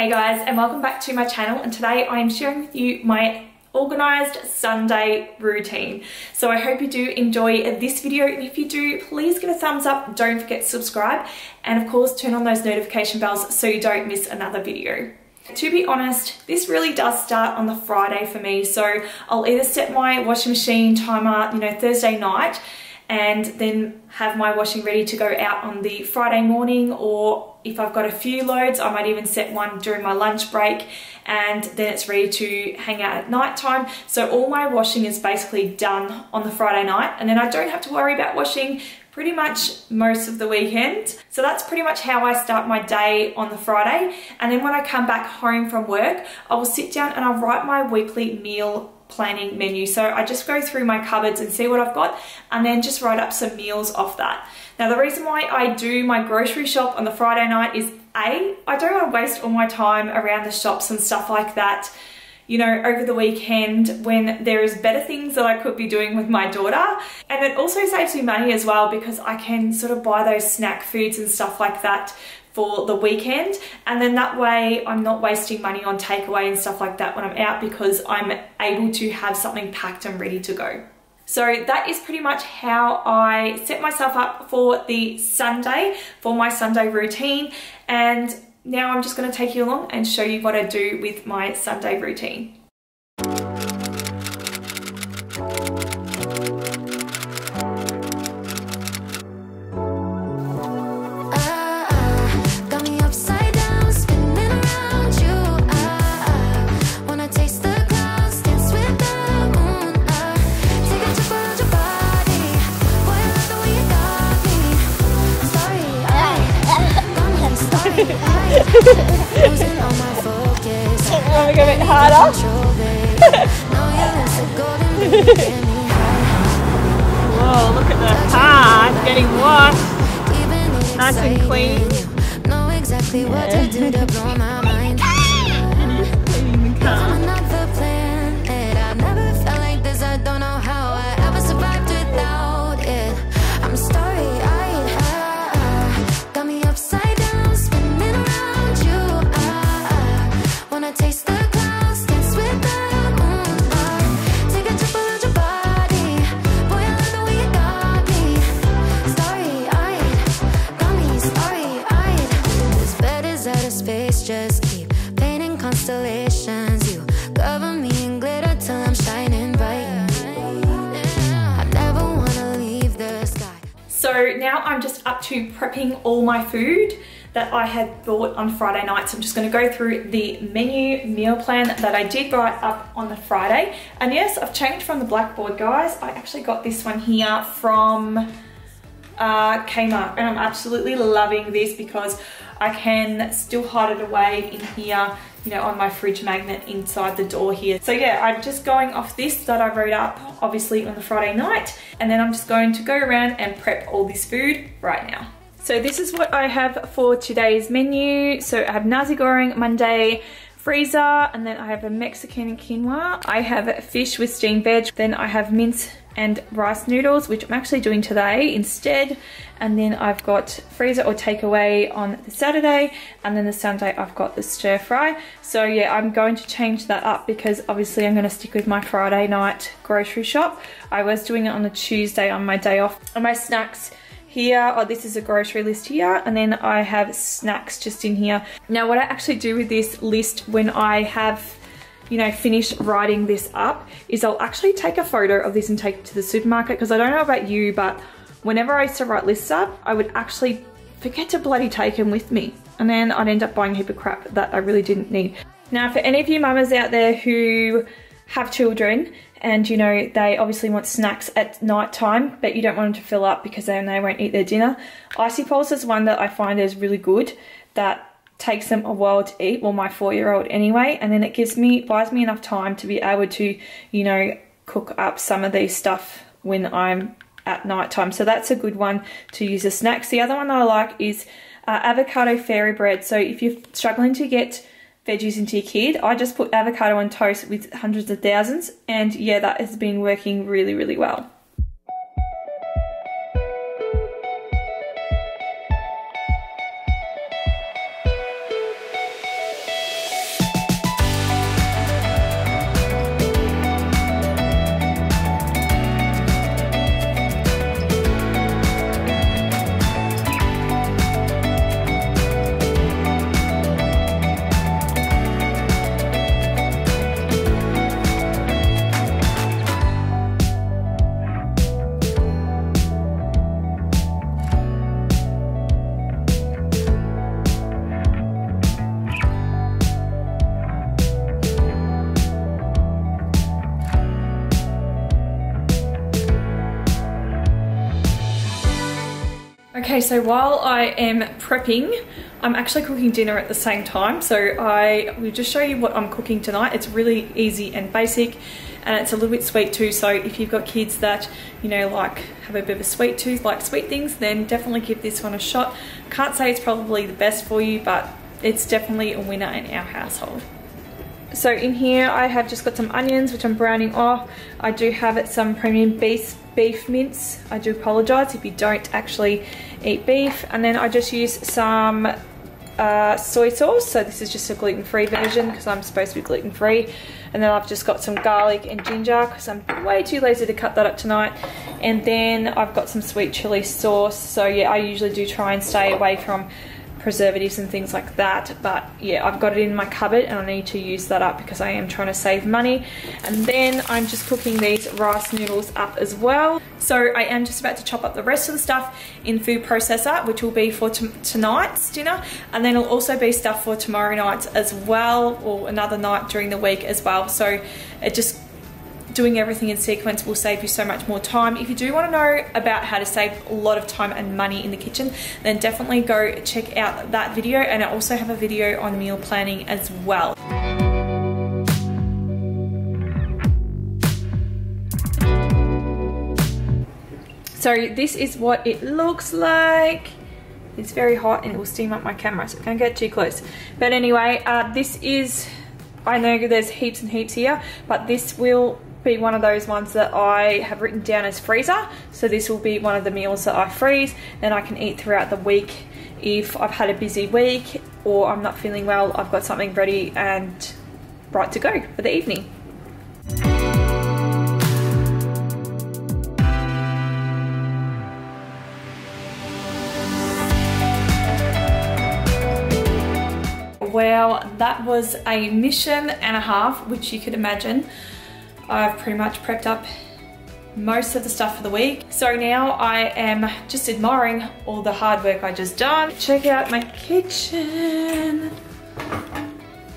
Hey guys, and welcome back to my channel, and today I am sharing with you my organised Sunday routine. So I hope you do enjoy this video, and if you do, please give a thumbs up, don't forget to subscribe, and of course turn on those notification bells so you don't miss another video. To be honest, this really does start on the Friday for me, so I'll either set my washing machine timer, Thursday night, and then have my washing ready to go out on the Friday morning, or if I've got a few loads, I might even set one during my lunch break, and then it's ready to hang out at night time. So all my washing is basically done on the Friday night, and then I don't have to worry about washing pretty much most of the weekend. So that's pretty much how I start my day on the Friday. And then when I come back home from work, I will sit down and I'll write my weekly meal planning menu. So I just go through my cupboards and see what I've got, and then just write up some meals off that. Now the reason why I do my grocery shop on the Friday night is I don't want to waste all my time around the shops and stuff like that, over the weekend when there is better things that I could be doing with my daughter. And it also saves me money as well, because I can sort of buy those snack foods and stuff like that for the weekend, and then that way I'm not wasting money on takeaway and stuff like that when I'm out, because I'm able to have something packed and ready to go. So that is pretty much how I set myself up for the Sunday, for my Sunday routine. And now I'm just going to take you along and show you what I do with my Sunday routine. Want to go a bit harder? Whoa, look at the car, it's getting washed. Nice and clean. Cleaning the car. Just keep painting constellations. You cover me in glitter till I'm shining bright. I never wanna leave the sky. So now I'm just up to prepping all my food that I had bought on Friday night. So I'm just going to go through the meal plan that I did write up on the Friday. And yes, I've changed from the blackboard, guys. I actually got this one here from Kmart, and I'm absolutely loving this because I can still hide it away in here, on my fridge magnet inside the door here. So yeah, I'm just going off this that I wrote up obviously on the Friday night, and then I'm just going to go around and prep all this food right now. So this is what I have for today's menu. So I have nasi goreng Monday, freezer, and then I have a Mexican quinoa. I have fish with steamed veg. Then I have mince and rice noodles, which I'm actually doing today instead. And then I've got freezer or takeaway on the Saturday, and then the Sunday I've got the stir fry. So yeah, I'm going to change that up because obviously I'm going to stick with my Friday night grocery shop. I was doing it on a Tuesday on my day off. And my snacks here, this is a grocery list here, and then I have snacks just in here. Now what I actually do with this list when I have finished writing this up is I'll actually take a photo of this and take it to the supermarket, because I don't know about you, but whenever I used to write lists up, I would actually forget to bloody take them with me, and then I'd end up buying a heap of crap that I really didn't need. Now for any of you mamas out there who have children and they obviously want snacks at night time, but you don't want them to fill up because then they won't eat their dinner, Icy Pulse is one that I find is really good, that takes them a while to eat, well my 4-year-old anyway, and then it buys me enough time to be able to cook up some of these stuff when I'm at night time. So that's a good one to use as snacks. The other one that I like is avocado fairy bread. So if you're struggling to get veggies into your kid, I just put avocado on toast with hundreds of thousands, and yeah, that has been working really, really well. Okay, so while I am prepping, I'm actually cooking dinner at the same time. So I will just show you what I'm cooking tonight. It's really easy and basic, and it's a little bit sweet too. So if you've got kids that, you know, like have a bit of a sweet tooth, like sweet things, then definitely give this one a shot. Can't say it's probably the best for you, but it's definitely a winner in our household. So in here I have just got some onions which I'm browning off. I do have some premium beef mince. I do apologise if you don't actually eat beef. And then I just use some soy sauce. So this is just a gluten-free version because I'm supposed to be gluten-free. And then I've just got some garlic and ginger because I'm way too lazy to cut that up tonight. And then I've got some sweet chili sauce. So yeah, I usually do try and stay away from preservatives and things like that, but yeah, I've got it in my cupboard and I need to use that up because I am trying to save money. And then I'm just cooking these rice noodles up as well. So I am just about to chop up the rest of the stuff in food processor, which will be for tonight's dinner, and then it'll also be stuff for tomorrow night as well, or another night during the week as well. So it just doing everything in sequence will save you so much more time. If you do want to know about how to save a lot of time and money in the kitchen, then definitely go check out that video, and I also have a video on meal planning as well. So this is what it looks like. It's very hot and it will steam up my camera, so can't get too close. But anyway, this is, I know there's heaps and heaps here, but this will be one of those ones that I have written down as freezer. So this will be one of the meals that I freeze, then I can eat throughout the week. If I've had a busy week or I'm not feeling well, I've got something ready and right to go for the evening. Well, that was a mission and a half, which you could imagine. I've pretty much prepped up most of the stuff for the week. So now I am just admiring all the hard work I just done. Check out my kitchen.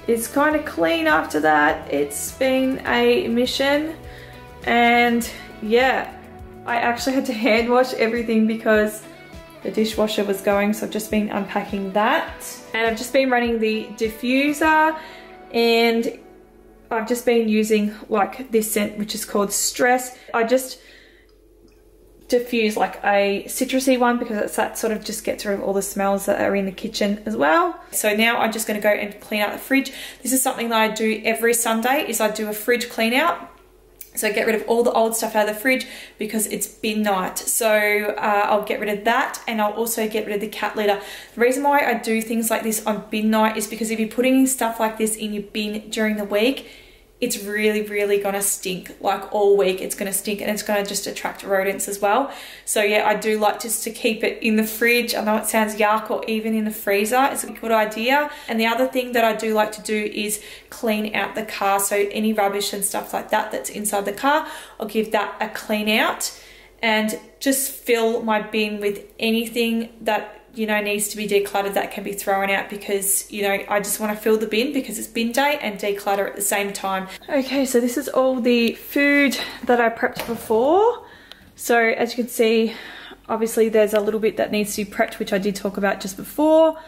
It's kind of clean after that. It's been a mission, and yeah, I actually had to hand wash everything because the dishwasher was going, so I've just been unpacking that. And I've just been running the diffuser, and I've just been using like this scent which is called Stress. I just diffuse like a citrusy one because it's that sort of just gets rid of all the smells that are in the kitchen as well. So now I'm just going to go and clean out the fridge. This is something that I do every Sunday, is I do a fridge clean out. So get rid of all the old stuff out of the fridge because it's bin night. So I'll get rid of that, and I'll also get rid of the cat litter. The reason why I do things like this on bin night is because if you're putting stuff like this in your bin during the week, it's really gonna stink. Like all week it's gonna stink, and it's gonna just attract rodents as well. So yeah, I do like just to keep it in the fridge. I know it sounds yuck, or even in the freezer. It's a good idea. And the other thing that I do like to do is clean out the car. So any rubbish and stuff like that that's inside the car, I'll give that a clean out and just fill my bin with anything that, you know, needs to be decluttered that can be thrown out, because, you know, I just want to fill the bin because it's bin day and declutter at the same time. Okay, so this is all the food that I prepped before. So as you can see, obviously there's a little bit that needs to be prepped, which I did talk about just before.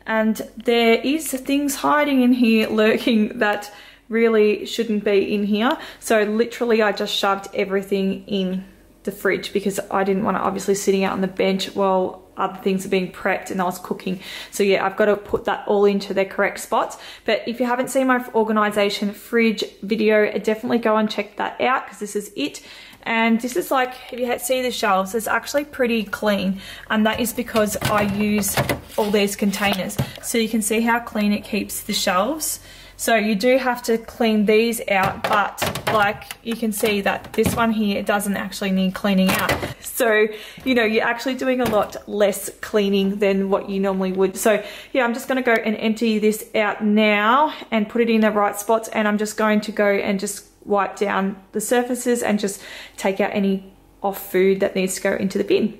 And there is things hiding in here, lurking, that really shouldn't be in here. So literally I just shoved everything in the fridge because I didn't want to obviously sitting out on the bench while other things are being prepped and I was cooking. So yeah, I've got to put that all into their correct spots. But if you haven't seen my organisation fridge video, definitely go and check that out because this is it. And this is like, if you see the shelves, it's actually pretty clean, and that is because I use all these containers. So you can see how clean it keeps the shelves. So you do have to clean these out, but like you can see that this one here doesn't actually need cleaning out. So, you know, you're actually doing a lot less cleaning than what you normally would. So yeah, I'm just gonna go and empty this out now and put it in the right spots, and I'm just going to go and just wipe down the surfaces and just take out any off food that needs to go into the bin.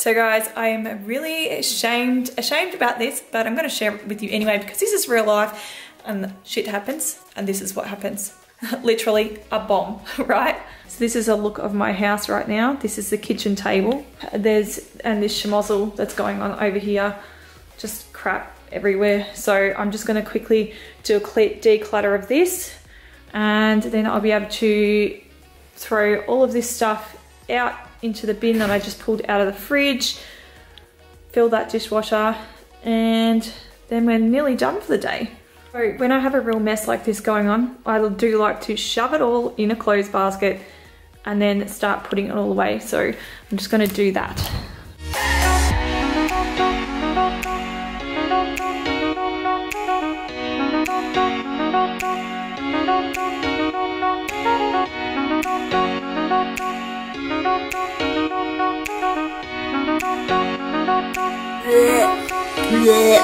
So guys, I am really ashamed about this, but I'm going to share it with you anyway because this is real life. and shit happens, and this is what happens. Literally a bomb, right? So this is a look of my house right now. This is the kitchen table. And this schmozzle that's going on over here. Just crap everywhere. So I'm just gonna quickly do a declutter of this, and then I'll be able to throw all of this stuff out into the bin that I just pulled out of the fridge, fill that dishwasher, and then we're nearly done for the day. So when I have a real mess like this going on, I do like to shove it all in a clothes basket and then start putting it all away. So I'm just gonna do that.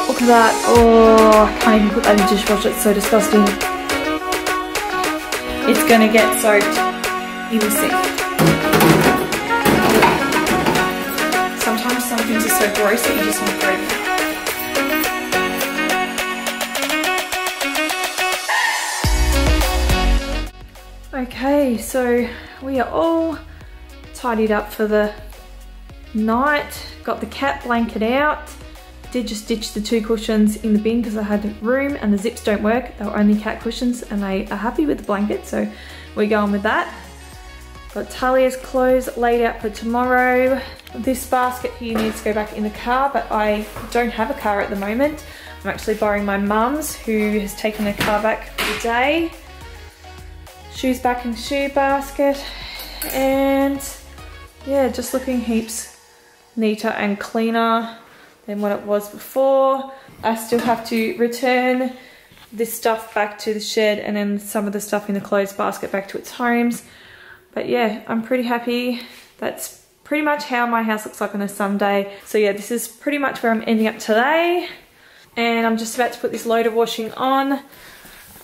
Look at that. Oh, I can't even put that in the dishwasher. It's so disgusting. It's gonna get soaked in the sink. Sometimes some things are so gross that you just want to throw them. Okay, so we are all tidied up for the night. Got the cat blanket out. Did just ditch the 2 cushions in the bin because I had room, and the zips don't work. They were only cat cushions and they are happy with the blanket, so we're going with that. Got Talia's clothes laid out for tomorrow. This basket here needs to go back in the car, but I don't have a car at the moment. I'm actually borrowing my mum's, who has taken her car back for the day. Shoes back in shoe basket, and yeah, just looking heaps neater and cleaner than what it was before. I still have to return this stuff back to the shed, and then some of the stuff in the clothes basket back to its homes. But yeah, I'm pretty happy. That's pretty much how my house looks like on a Sunday. So yeah, this is pretty much where I'm ending up today. And I'm just about to put this load of washing on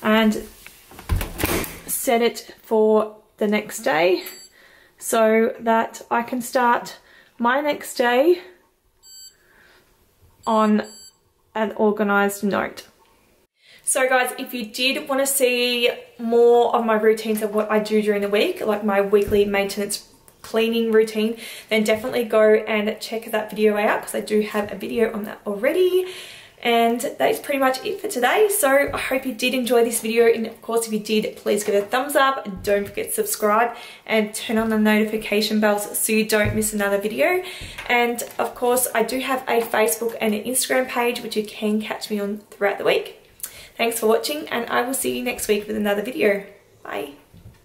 and set it for the next day so that I can start my next day on an organised note. So guys, if you did want to see more of my routines of what I do during the week, like my weekly maintenance cleaning routine, then definitely go and check that video out, because I do have a video on that already. And that's pretty much it for today. So I hope you did enjoy this video, and of course if you did, please give it a thumbs up, don't forget to subscribe and turn on the notification bells so you don't miss another video. And of course I do have a Facebook and an Instagram page which you can catch me on throughout the week. Thanks for watching, and I will see you next week with another video. Bye.